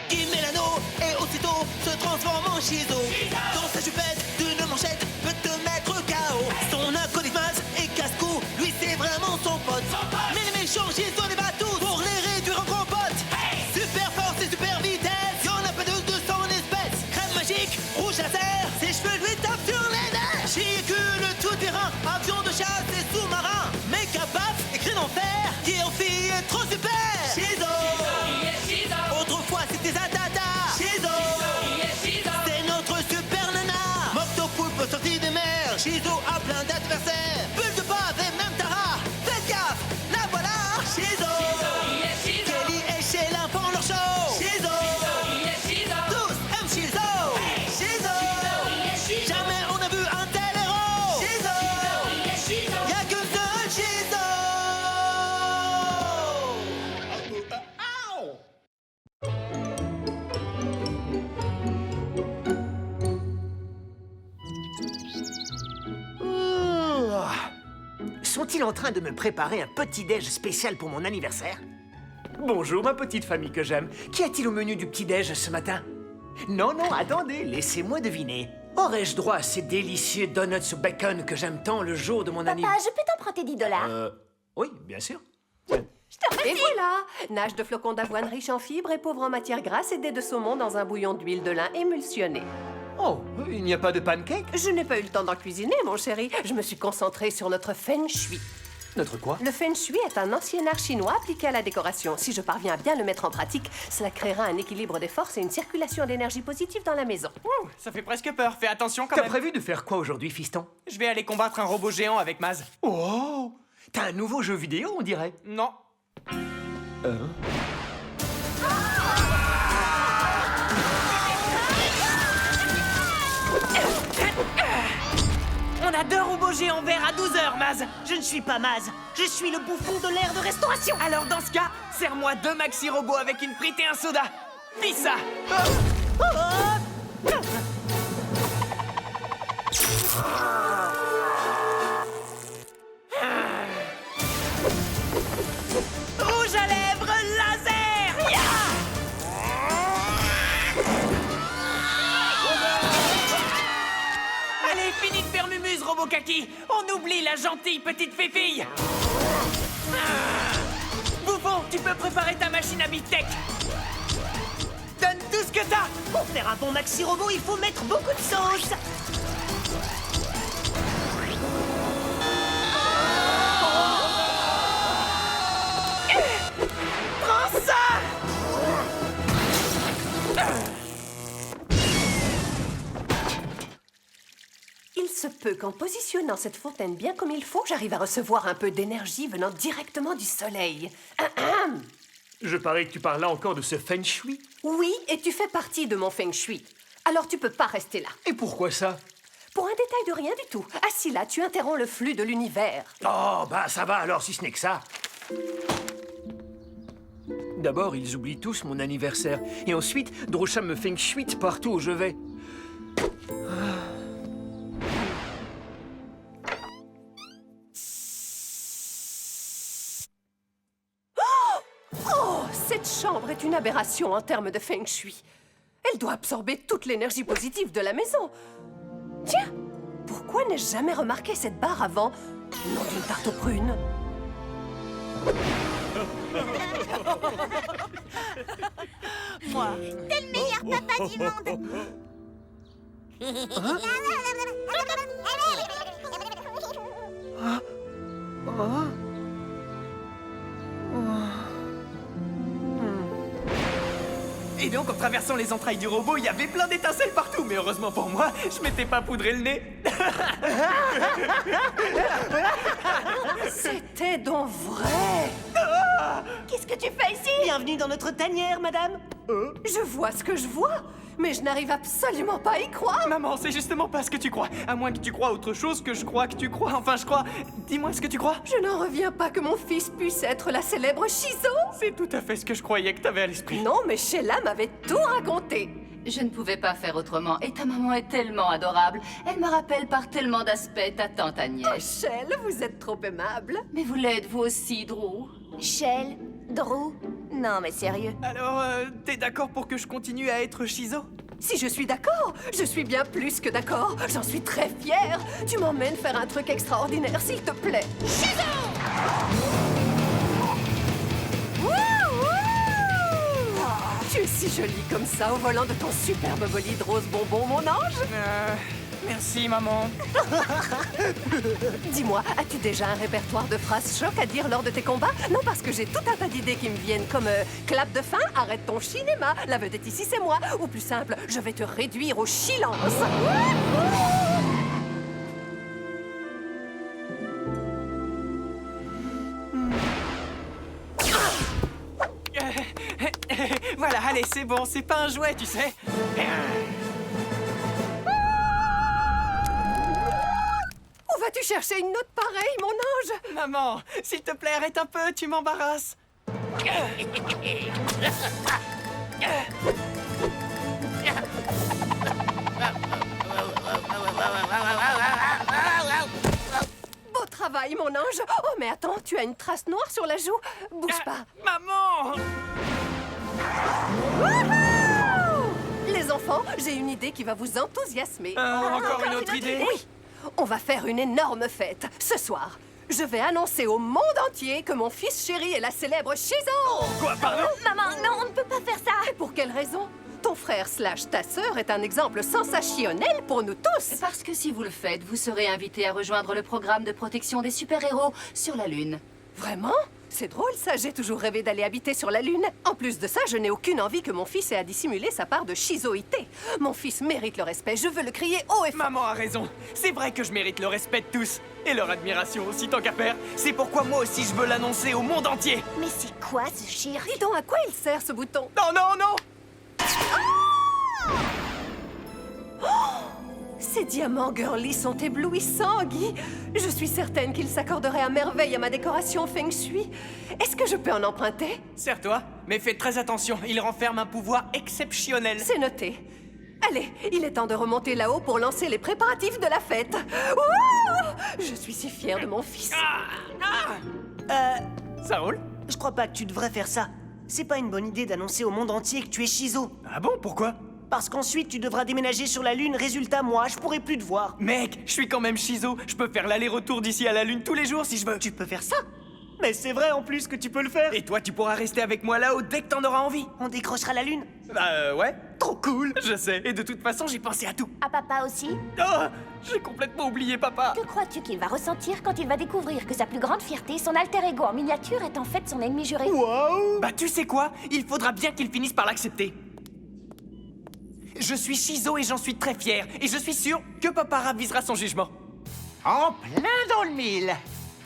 Qui met l'anneau et aussitôt se transforme en Shizo. Dans sa chupette d'une manchette peut te mettre KO. Son acolyte Maz et casse-cou, lui c'est vraiment son pote. Mais les méchants Shizo les bat tous pour les réduire en compote. Super force et super vitesse, y'en a pas de 200 espèces. Crème magique, rouge laser, ses cheveux lui tapent sur les nerfs. Véhicule tout terrain, avion de chasse et sous-marin. Méca paf et cri d'enfer, qui en fille est trop super. Shizo, autrefois c'était Zatata. Shizo, c'est notre super nana. Moctopoulpe sorti des mers. Shizo a plein d'adversaires. Bulle de bave et même Tara. Faites gaffe, la voilà. Shizo, Kelly et Sheila font leur show. Shizo, tous aiment Shizo. Shizo, jamais on a vu un tel héros. Shizo, y'a que seul Shizo. Sont-ils en train de me préparer un petit-déj spécial pour mon anniversaire? Bonjour, ma petite famille que j'aime. Qu'y a-t-il au menu du petit-déj ce matin? Non, attendez, laissez-moi deviner. Aurais-je droit à ces délicieux donuts au bacon que j'aime tant le jour de mon Papa, anniversaire? je peux t'emprunter 10 $? Oui, bien sûr. Et voilà, nage de flocons d'avoine riche en fibres et pauvre en matières grasses et dés de saumon dans un bouillon d'huile de lin émulsionné. Oh, il n'y a pas de pancake? Je n'ai pas eu le temps d'en cuisiner, mon chéri. Je me suis concentrée sur notre feng shui. Notre quoi? Le feng shui est un ancien art chinois appliqué à la décoration. Si je parviens à bien le mettre en pratique, cela créera un équilibre des forces et une circulation d'énergie positive dans la maison. Ouh, ça fait presque peur. Fais attention quand T'as même. prévu de faire quoi aujourd'hui, fiston? Je vais aller combattre un robot géant avec Maz. Oh! T'as un nouveau jeu vidéo, on dirait. Non. On a 2 robots géants verts à 12 h, Maz. Je ne suis pas Maz, je suis le bouffon de l'air de restauration. Alors dans ce cas, serre-moi 2 maxi robots avec une frite et un soda. Dis ça. Rouge à lèvres laser. Ya! Allez, fini de faire mumuse, robot kaki. On oublie la gentille petite fifille. Bouffon, tu peux préparer ta machine à Big-Tech. Donne tout ce que t'as. Pour faire un bon maxi robot, il faut mettre beaucoup de sauce. Prends ça. Il se peut qu'en positionnant cette fontaine bien comme il faut, j'arrive à recevoir un peu d'énergie venant directement du soleil. Je parie que tu parles là encore de ce feng shui. Oui, et tu fais partie de mon feng shui. Alors tu peux pas rester là. Et pourquoi ça? Pour un détail de rien du tout. Assis là, tu interromps le flux de l'univers. Oh, bah ça va alors si ce n'est que ça. D'abord, ils oublient tous mon anniversaire. Et ensuite, Drosha me feng shui partout où je vais. Oh, cette chambre est une aberration en termes de feng shui. Elle doit absorber toute l'énergie positive de la maison. Tiens, pourquoi n'ai-je jamais remarqué cette barre avant? Nom d'une tarte aux prunes. T'es le meilleur papa du monde. Et donc, en traversant les entrailles du robot, il y avait plein d'étincelles partout. Mais heureusement pour moi, je m'étais pas poudré le nez. C'était donc vrai. Qu'est-ce que tu fais ici? Bienvenue dans notre tanière, madame. Je vois ce que je vois, mais je n'arrive absolument pas à y croire. Maman, c'est justement pas ce que tu crois. À moins que tu crois autre chose que je crois que tu crois. Enfin, je crois. Dis-moi ce que tu crois. Je n'en reviens pas que mon fils puisse être la célèbre Shizo. C'est tout à fait ce que je croyais que t'avais à l'esprit. Non, mais Sheila m'avait tout raconté. Je ne pouvais pas faire autrement. Et ta maman est tellement adorable. Elle me rappelle par tellement d'aspects ta tante Oh, Agnès. Shell, vous êtes trop aimable. Mais vous l'êtes, vous aussi, Drew. Shell, Drew, Non, mais sérieux. Alors, t'es d'accord pour que je continue à être Shizo? Si je suis d'accord, je suis bien plus que d'accord. J'en suis très fière. Tu m'emmènes faire un truc extraordinaire, s'il te plaît. Tu es si jolie comme ça au volant de ton superbe bolide rose bonbon, mon ange. Merci, maman. Dis-moi, as-tu déjà un répertoire de phrases choc à dire lors de tes combats? Non, parce que j'ai tout un tas d'idées qui me viennent, comme clap de fin, arrête ton cinéma, la vedette ici c'est moi. Ou plus simple, je vais te réduire au silence. Voilà, allez, c'est bon, c'est pas un jouet, tu sais. Où vas-tu chercher une note pareille, mon ange? Maman, s'il te plaît, arrête un peu, tu m'embarrasses. Beau travail, mon ange. Oh, mais attends, tu as une trace noire sur la joue. Bouge pas. Maman! Les enfants, j'ai une idée qui va vous enthousiasmer. Encore une autre idée? Oui, on va faire une énorme fête ce soir. Je vais annoncer au monde entier que mon fils chéri est la célèbre Shizo. Quoi, pardon? Maman, non, on ne peut pas faire ça. Et pour quelle raison? Ton frère / ta sœur est un exemple sensationnel pour nous tous. Parce que si vous le faites, vous serez invité à rejoindre le programme de protection des super-héros sur la Lune. Vraiment? C'est drôle ça, j'ai toujours rêvé d'aller habiter sur la Lune. En plus de ça, je n'ai aucune envie que mon fils ait à dissimuler sa part de shizoïté. Mon fils mérite le respect, je veux le crier haut et fort. Maman a raison. C'est vrai que je mérite le respect de tous. Et leur admiration aussi, tant qu'à faire. C'est pourquoi moi aussi je veux l'annoncer au monde entier. Mais c'est quoi ce chir? Dis donc, à quoi il sert ce bouton? Non, non, non! Ces diamants girly sont éblouissants, Guy. Je suis certaine qu'ils s'accorderaient à merveille à ma décoration feng shui. Est-ce que je peux en emprunter? Serre-toi, mais fais très attention, il renferme un pouvoir exceptionnel. C'est noté. Allez, il est temps de remonter là-haut pour lancer les préparatifs de la fête. Ouh! Je suis si fière de mon fils. Ça roule? Je crois pas que tu devrais faire ça. C'est pas une bonne idée d'annoncer au monde entier que tu es Shizo. Ah bon, pourquoi? Parce qu'ensuite, tu devras déménager sur la Lune. Résultat, moi, je pourrai plus te voir. Mec, je suis quand même Shizo. Je peux faire l'aller-retour d'ici à la Lune tous les jours si je veux. Tu peux faire ça? Mais c'est vrai en plus que tu peux le faire. Et toi, tu pourras rester avec moi là-haut dès que t'en auras envie. On décrochera la Lune. Bah ouais. Trop cool. Je sais. Et de toute façon, j'ai pensé à tout. À papa aussi? Oh, j'ai complètement oublié papa. Que crois-tu qu'il va ressentir quand il va découvrir que sa plus grande fierté, son alter ego en miniature, est en fait son ennemi juré? Waouh! Bah tu sais quoi? Il faudra bien qu'il finisse par l'accepter. Je suis Shizo et j'en suis très fier. Et je suis sûr que papa ravisera son jugement. En plein dans le mille.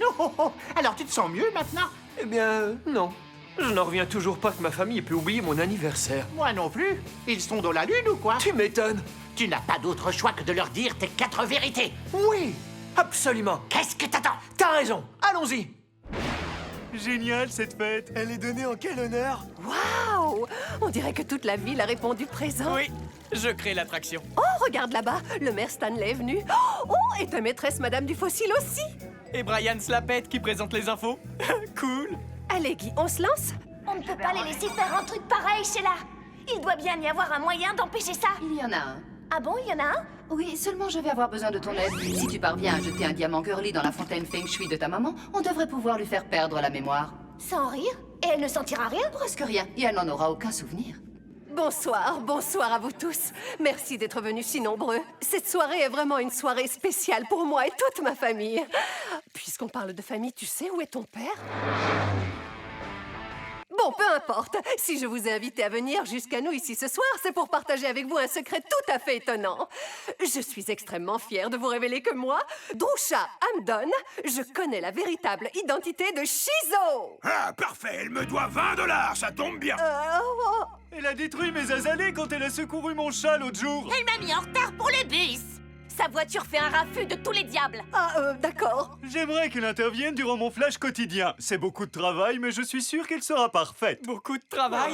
Oh, oh. Alors tu te sens mieux maintenant? Eh bien, non. Je n'en reviens toujours pas que ma famille ait pu oublier mon anniversaire. Moi non plus. Ils sont dans la Lune ou quoi? Tu m'étonnes. Tu n'as pas d'autre choix que de leur dire tes 4 vérités. Oui, absolument. Qu'est-ce que t'attends? T'as raison. Allons-y. Génial cette fête. Elle est donnée en quel honneur? Waouh! On dirait que toute la ville a répondu présent. Oui, je crée l'attraction. Oh, regarde là-bas, le maire Stanley est venu. Oh, et ta maîtresse Madame du Fossile aussi. Et Brian Slapette qui présente les infos. Cool. Allez, Guy, on se lance? On ne peut pas les laisser faire un truc pareil, Sheila. Il doit bien y avoir un moyen d'empêcher ça. Il y en a un. Ah bon, il y en a un? Oui, seulement je vais avoir besoin de ton aide. Si tu parviens à jeter un diamant girly dans la fontaine feng shui de ta maman, on devrait pouvoir lui faire perdre la mémoire. Sans rire? Et elle ne sentira rien? Presque rien, et elle n'en aura aucun souvenir. Bonsoir, bonsoir à vous tous. Merci d'être venus si nombreux. Cette soirée est vraiment une soirée spéciale pour moi et toute ma famille. Puisqu'on parle de famille, tu sais où est ton père? Bon, peu importe. Si je vous ai invité à venir jusqu'à nous ici ce soir, c'est pour partager avec vous un secret tout à fait étonnant. Je suis extrêmement fière de vous révéler que moi, Drusha Hamdon, je connais la véritable identité de Shizo. Ah, parfait, elle me doit $20, ça tombe bien. Oh, Elle a détruit mes azalées quand elle a secouru mon chat l'autre jour. Elle m'a mis en retard pour le bus. Sa voiture fait un raffut de tous les diables. d'accord. J'aimerais qu'elle intervienne durant mon flash quotidien. C'est beaucoup de travail, mais je suis sûr qu'elle sera parfaite. Beaucoup de travail.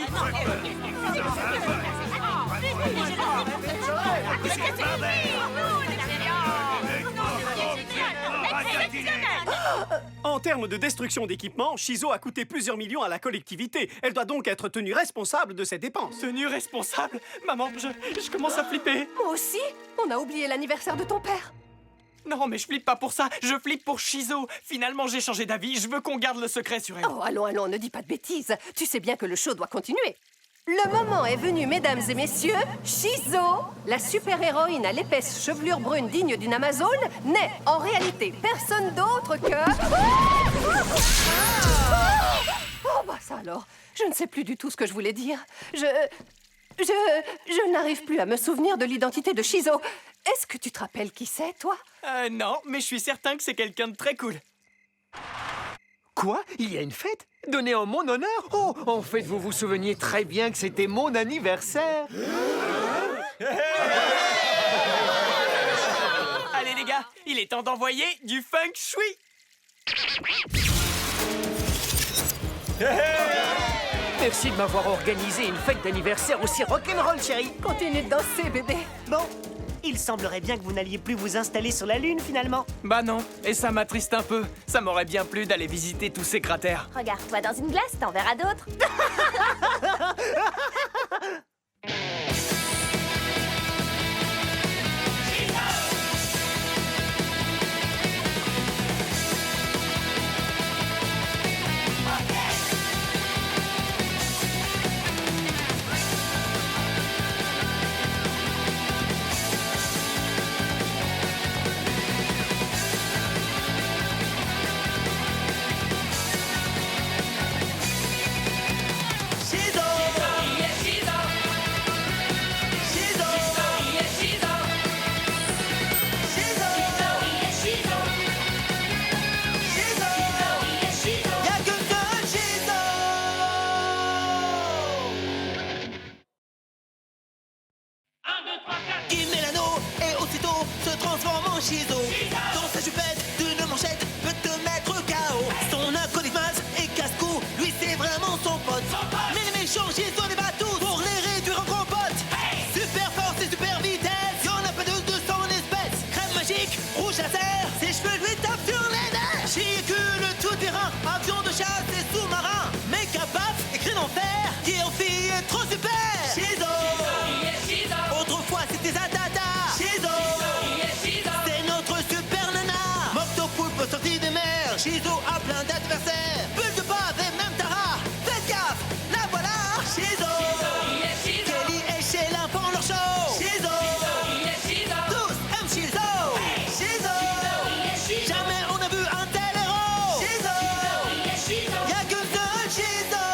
En termes de destruction d'équipement, Shizo a coûté plusieurs millions à la collectivité. Elle doit donc être tenue responsable de ces dépenses. Tenue responsable? Maman, je commence à flipper. Moi aussi. On a oublié l'anniversaire de ton père. Non, mais je flippe pas pour ça. Je flippe pour Shizo. Finalement, j'ai changé d'avis. Je veux qu'on garde le secret sur elle. Oh, allons, ne dis pas de bêtises. Tu sais bien que le show doit continuer. Le moment est venu, mesdames et messieurs. Shizo, la super-héroïne à l'épaisse chevelure brune digne d'une Amazone, n'est en réalité personne d'autre que... Oh, bah ça alors. Je ne sais plus du tout ce que je voulais dire. Je n'arrive plus à me souvenir de l'identité de Shizo. Est-ce que tu te rappelles qui c'est, toi? Non, mais je suis certain que c'est quelqu'un de très cool. Quoi? Il y a une fête? Donnée en mon honneur? Oh, en fait, vous vous souveniez très bien que c'était mon anniversaire. Allez, les gars, il est temps d'envoyer du feng shui. Merci de m'avoir organisé une fête d'anniversaire aussi rock'n'roll, chérie. Continue de danser, bébé. Bon, il semblerait bien que vous n'alliez plus vous installer sur la Lune, finalement. Bah non, et ça m'attriste un peu. Ça m'aurait bien plu d'aller visiter tous ces cratères. Regarde-toi dans une glace, t'en verras d'autres. Qui met l'anneau et aussitôt se transforme en Shizo. Dans sa jupette d'une manchette peut te mettre KO. Son acolyte et casse-cou, lui c'est vraiment son pote. Mais les méchants Shizo les bat tous pour les réduire en compote. Super force et super vitesse, y'en a pas de 200 espèces. Crème magique, rouge laser, ses cheveux lui tapent sur les nerfs. Véhicule tout terrain, avion de chasse et sous-marin. Méca paf et cri d'enfer, qui en fille est trop super. Shizo. Autrefois c'était Zatata. Shizo. C'est notre super nana. Moctopoulpe sorti des mers. Shizo a plein d'adversaires. Bulle de bave et même Tara. Faites gaffe, la voilà. Shizo. Kelly et Sheila font leur show. Shizo. Tous aiment Shizo. Shizo. Jamais on a vu un tel héros. Shizo. Y'a qu'un seul Shizo.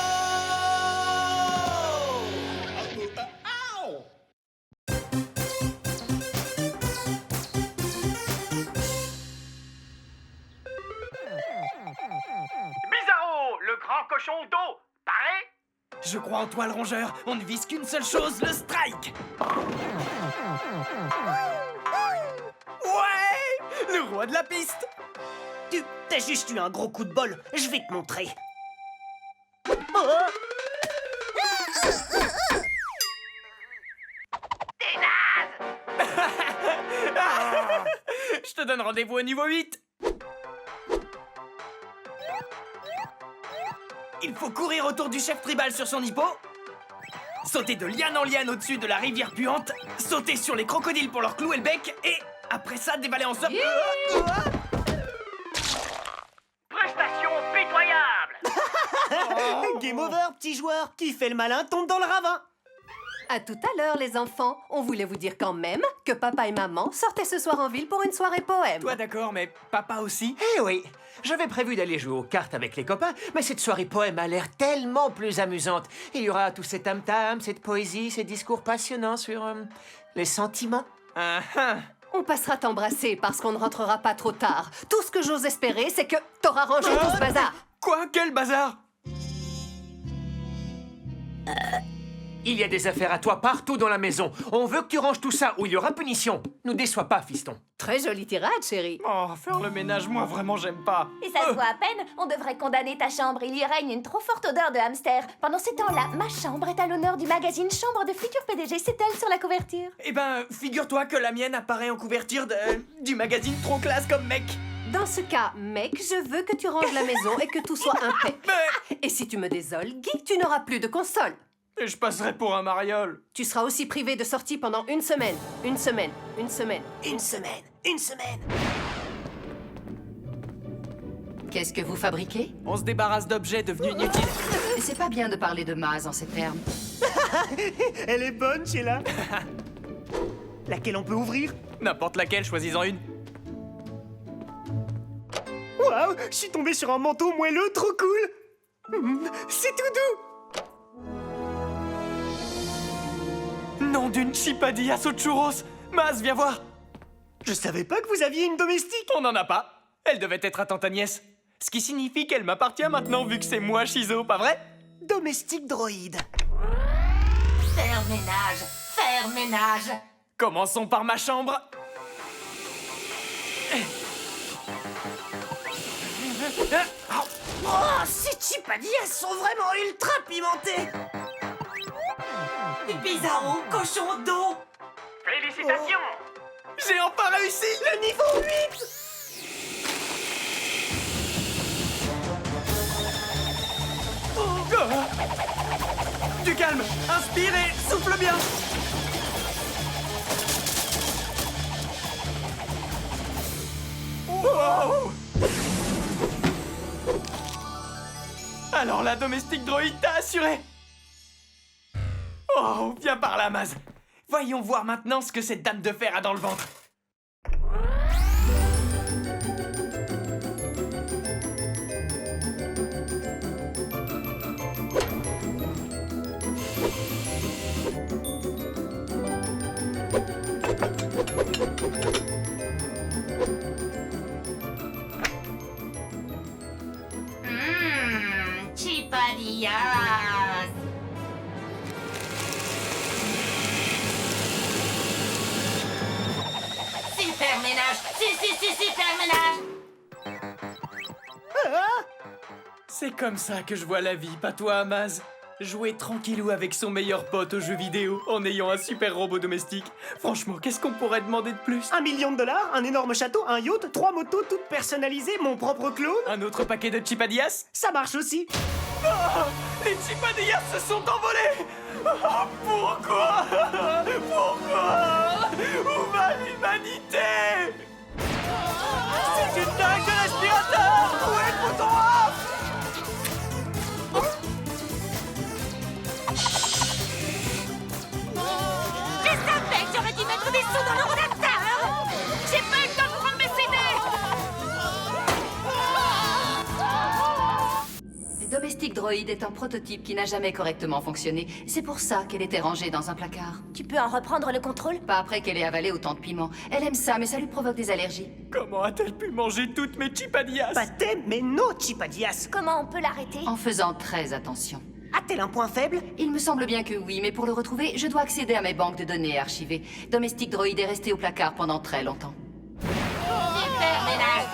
Bizarro, le grand cochon d'eau, pareil? Je crois en toi, le rongeur. On ne vise qu'une seule chose, le strike. Ouais, le roi de la piste. T'as juste eu un gros coup de bol. Je vais te montrer. Oh. Je te donne rendez-vous au niveau 8. Il faut courir autour du chef tribal sur son hippo, sauter de liane en liane au-dessus de la rivière puante, sauter sur les crocodiles pour leur clouer le bec, et après ça, dévaler en somme. Prestation pitoyable. Game over, petit joueur. Qui fait le malin tombe dans le ravin. À tout à l'heure, les enfants. On voulait vous dire quand même que papa et maman sortaient ce soir en ville pour une soirée poème. Toi d'accord, mais papa aussi? Eh oui, j'avais prévu d'aller jouer aux cartes avec les copains, mais cette soirée poème a l'air tellement plus amusante. Il y aura tout cet tam-tam, cette poésie, ces discours passionnants sur les sentiments. On passera t'embrasser parce qu'on ne rentrera pas trop tard. Tout ce que j'ose espérer, c'est que t'auras rangé tout ce bazar. Quoi? Quel bazar? Il y a des affaires à toi partout dans la maison. On veut que tu ranges tout ça ou il y aura punition. Nous déçois pas, fiston. Très jolie tirade, chérie. Oh, faire le ménage, moi, vraiment, j'aime pas. Et ça se voit à peine, on devrait condamner ta chambre. Il y règne une trop forte odeur de hamster. Pendant ce temps-là, ma chambre est à l'honneur du magazine Chambre de futur PDG. C'est elle sur la couverture. Eh ben, figure-toi que la mienne apparaît en couverture du magazine Trop Classe comme mec. Dans ce cas, mec, je veux que tu ranges la maison et que tout soit impec. Et si tu me désoles, Guy, tu n'auras plus de console. Et je passerai pour un mariole. Tu seras aussi privé de sortie pendant une semaine. Une semaine. Une semaine. Une semaine, une semaine. Qu'est-ce que vous fabriquez? On se débarrasse d'objets devenus inutiles. C'est pas bien de parler de Maz en ces termes. Elle est bonne, Sheila. Laquelle on peut ouvrir? N'importe laquelle, choisis-en une. Waouh, je suis tombé sur un manteau moelleux, trop cool. C'est tout doux. Nom d'une chipadillas aux churros. Maz, viens voir. Je savais pas que vous aviez une domestique. On n'en a pas. Elle devait être à tante Agnès. Ce qui signifie qu'elle m'appartient maintenant vu que c'est moi, Shizo, pas vrai? Domestique droïde. Faire ménage, faire ménage. Commençons par ma chambre. Oh, ces chipadillas sont vraiment ultra pimentées. Bizarro, cochon d'eau. Félicitations! J'ai enfin réussi! Le niveau 8. Du calme! Inspire et souffle bien! Wow! Alors la domestique droïde t'a assuré! Oh, viens par là, Maz! Voyons voir maintenant ce que cette dame de fer a dans le ventre. Chipadillas. Super ménage. Super ménage. C'est comme ça que je vois la vie, pas toi, Maz. Jouer tranquillou avec son meilleur pote aux jeux vidéo en ayant un super robot domestique. Franchement, qu'est-ce qu'on pourrait demander de plus? $1 million, un énorme château, un yacht, 3 motos toutes personnalisées, mon propre clone. Un autre paquet de chipadillas? Ça marche aussi. Ah, les chipadillas se sont envolés! Ah, pourquoi? Pourquoi? Où va l'humanité? C'est une dingue de l'aspirateur! Où est le bouton off? Je savais que j'aurais dû mettre des sous dans le rotateur. J'ai pas eu le temps de prendre mes CD. Domestique droïde est un prototype qui n'a jamais correctement fonctionné. C'est pour ça qu'elle était rangée dans un placard. Tu peux en reprendre le contrôle? Pas après qu'elle ait avalé autant de piment. Elle aime ça, mais ça lui provoque des allergies. Comment a-t-elle pu manger toutes mes chipadillas? Baptême, mais non, chipadillas. Comment on peut l'arrêter? En faisant très attention. A-t-elle un point faible? Il me semble bien que oui, mais pour le retrouver, je dois accéder à mes banques de données archivées. Domestique droïde est resté au placard pendant très longtemps. Super ménage.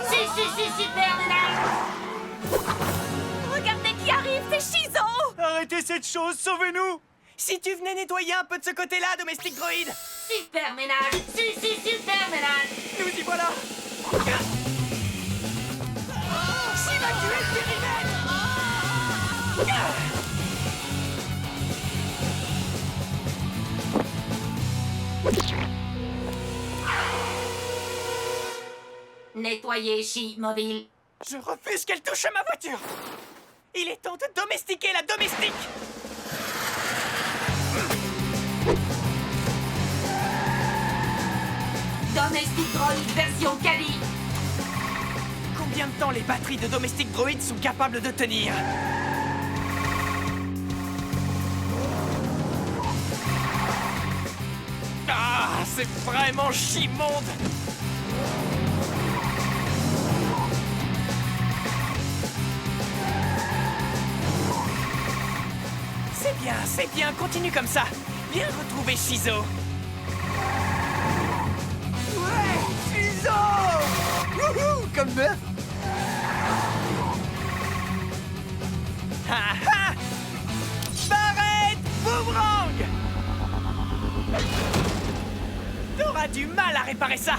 Super ménage. Regardez qui arrive, c'est Shizo. Arrêtez cette chose, sauvez-nous! Si tu venais nettoyer un peu de ce côté-là, domestique droïde! Super ménage. Super ménage. Nous y voilà! Évacuez le périmètre! Nettoyer Chi-Mobile. Je refuse qu'elle touche à ma voiture! Il est temps de domestiquer la domestique! Domestic Droid version Kali. Combien de temps les batteries de domestique droïde sont capables de tenir? Ah, c'est vraiment chimonde! C'est bien, continue comme ça. Viens retrouver Shizo. Ouais, Shizo! Wouhou, comme neuf! Ha ha! Barrette boomerang! T'auras du mal à réparer ça!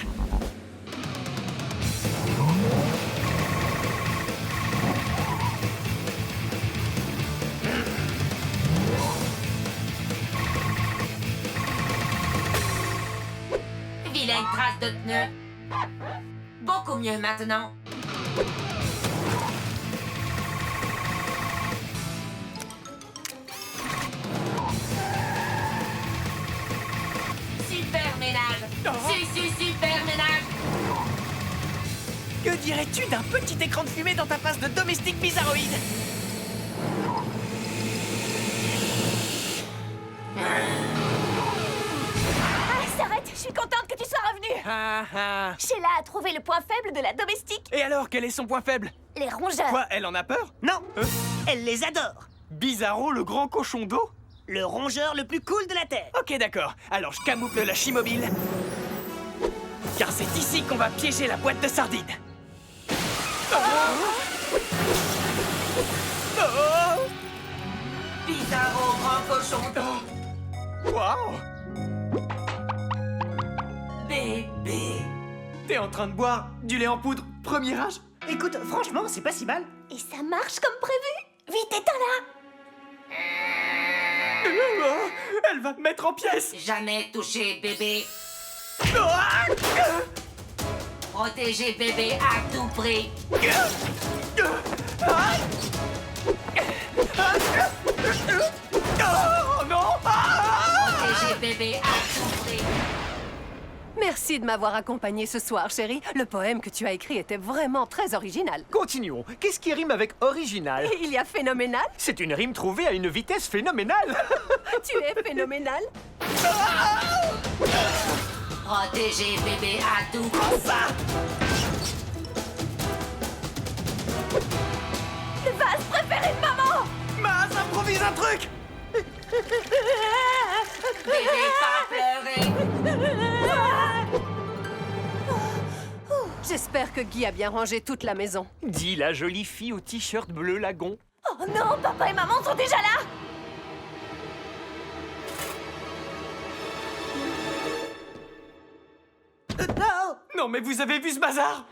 y a une trace de pneu. Beaucoup mieux maintenant. Super ménage. Super ménage. Que dirais-tu d'un petit écran de fumée dans ta face de domestique bizarroïde? Ah, s'arrête, je suis contente que tu sois revenu. Ah ah. Sheila a trouvé le point faible de la domestique. Et alors, quel est son point faible? Les rongeurs. Quoi, elle en a peur? Non, elle les adore. Bizarro, le grand cochon d'eau? Le rongeur le plus cool de la Terre. Ok, d'accord. Alors je camoufle la chimobile. Car c'est ici qu'on va piéger la boîte de sardines. Bizarro, grand cochon d'eau. Waouh! Bébé. T'es en train de boire du lait en poudre premier âge? Écoute, franchement, c'est pas si mal. Et ça marche comme prévu. Vite, éteins-la. Elle va me mettre en pièces! Jamais touché bébé. Protéger bébé à tout prix. Oh non! Protéger bébé à tout prix. Merci de m'avoir accompagné ce soir, chérie. Le poème que tu as écrit était vraiment très original. Continuons. Qu'est-ce qui rime avec original? Et il y a phénoménal. C'est une rime trouvée à une vitesse phénoménale. Tu es phénoménal. Protéger bébé à tout prix. Le vase préféré de maman. Maz, improvise un truc! Bébé, pas pleurer. J'espère que Guy a bien rangé toute la maison. Dit la jolie fille au t-shirt bleu lagon. Oh non, papa et maman sont déjà là. Non. Non, mais vous avez vu ce bazar?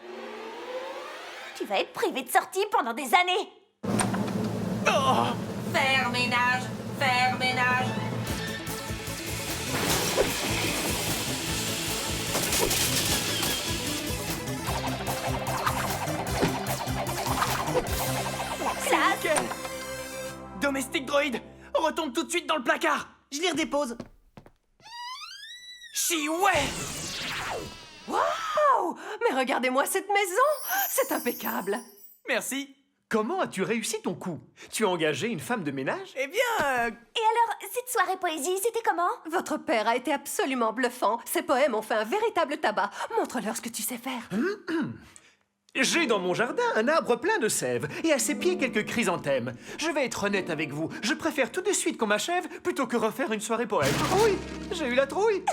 Tu vas être privé de sortie pendant des années. Faire ménage. Faire ménage. Nickel! Domestique droïde, retourne tout de suite dans le placard! Je les redépose. Chiouais! Waouh! Mais regardez-moi cette maison! C'est impeccable. Merci. Comment as-tu réussi ton coup? Tu as engagé une femme de ménage? Eh bien, Et alors, cette soirée poésie, c'était comment? Votre père a été absolument bluffant. Ses poèmes ont fait un véritable tabac. Montre-leur ce que tu sais faire. J'ai dans mon jardin un arbre plein de sève et à ses pieds quelques chrysanthèmes. Je vais être honnête avec vous, je préfère tout de suite qu'on m'achève plutôt que refaire une soirée poème. Oui, j'ai eu la trouille.